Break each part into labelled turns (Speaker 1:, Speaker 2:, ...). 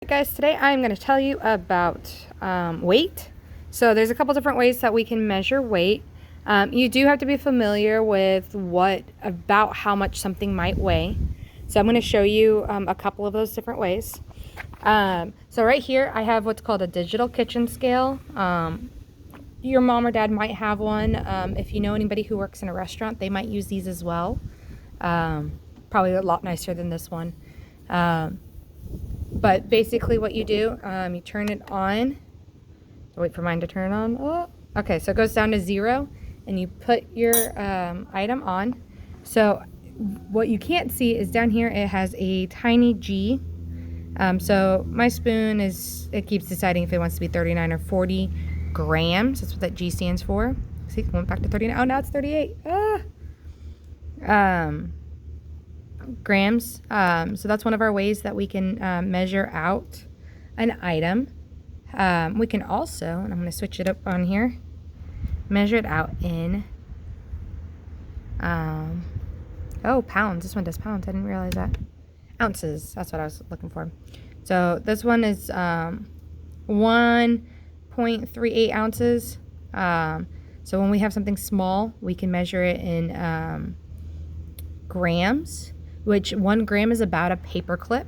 Speaker 1: Guys, today I'm going to tell you about weight. So there's a couple different ways that we can measure weight. You do have to be familiar with about how much something might weigh. So I'm going to show you a couple of those different ways. So right here I have what's called a digital kitchen scale. Your mom or dad might have one. If you know anybody who works in a restaurant, they might use these as well. Probably a lot nicer than this one. But basically what you do, you turn it on. Wait for mine to turn on. Oh, okay, so it goes down to 0 and you put your item on. So what you can't see is down here it has a tiny G. So my spoon it keeps deciding if it wants to be 39 or 40 grams. That's what that G stands for. See, went back to 39. Oh, now it's 38. Grams. So that's one of our ways that we can measure out an item. We can also, and I'm going to switch it up on here, measure it out in pounds. This one does pounds. I didn't realize that. Ounces. That's what I was looking for. So this one is 1.38 ounces. So when we have something small, we can measure it in grams, which 1 gram is about a paper clip.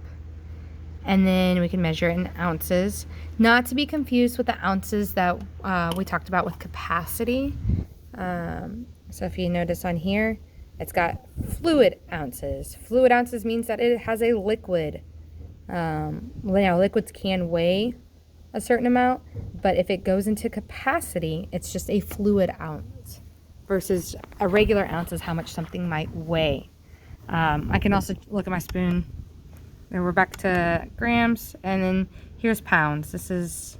Speaker 1: And then we can measure it in ounces, not to be confused with the ounces that we talked about with capacity. So if you notice on here, it's got fluid ounces. Fluid ounces means that it has a liquid. Now liquids can weigh a certain amount, but if it goes into capacity, it's just a fluid ounce versus a regular ounce is how much something might weigh. I can also look at my spoon. Then we're back to grams, and then here's pounds. This is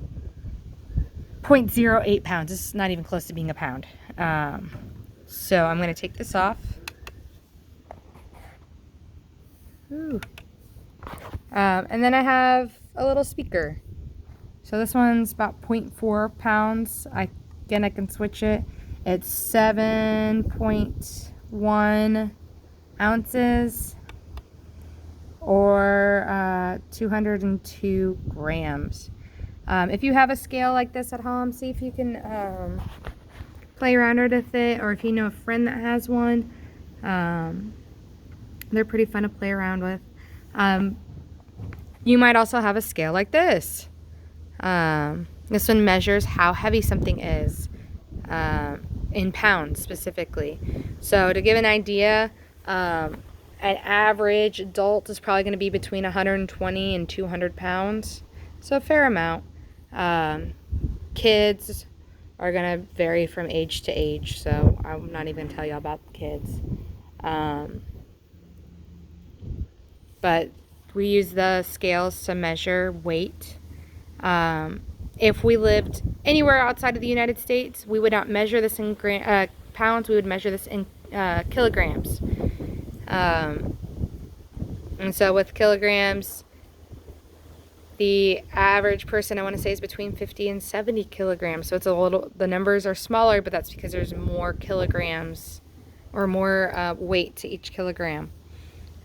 Speaker 1: 0.08 pounds. This is not even close to being a pound. So I'm going to take this off. And then I have a little speaker. So this one's about 0.4 pounds. Again, I can switch it. It's 7.1 ounces or 202 grams. If you have a scale like this at home, see if you can play around with it, or if you know a friend that has one. They're pretty fun to play around with. You might also have a scale like this. This one measures how heavy something is in pounds specifically. So to give an idea, an average adult is probably going to be between 120 and 200 pounds. So a fair amount. Kids are going to vary from age to age, so I'm not even going to tell you about kids. But we use the scales to measure weight. If we lived anywhere outside of the United States, we would not measure this in pounds. We would measure this in kilograms. And so with kilograms, the average person, I want to say, is between 50 and 70 kilograms. So it's the numbers are smaller, but that's because there's more kilograms or more weight to each kilogram.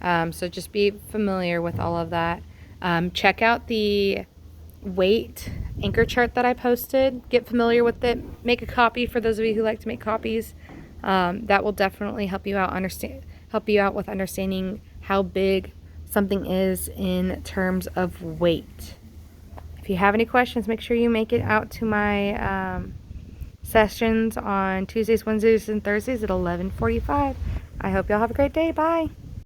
Speaker 1: So just be familiar with all of that. Check out the weight anchor chart that I posted. Get familiar with it. Make a copy for those of you who like to make copies. That will definitely help you out with understanding how big something is in terms of weight. If you have any questions, make sure you make it out to my sessions on Tuesdays, Wednesdays, and Thursdays at 11:45. I hope y'all have a great day. Bye.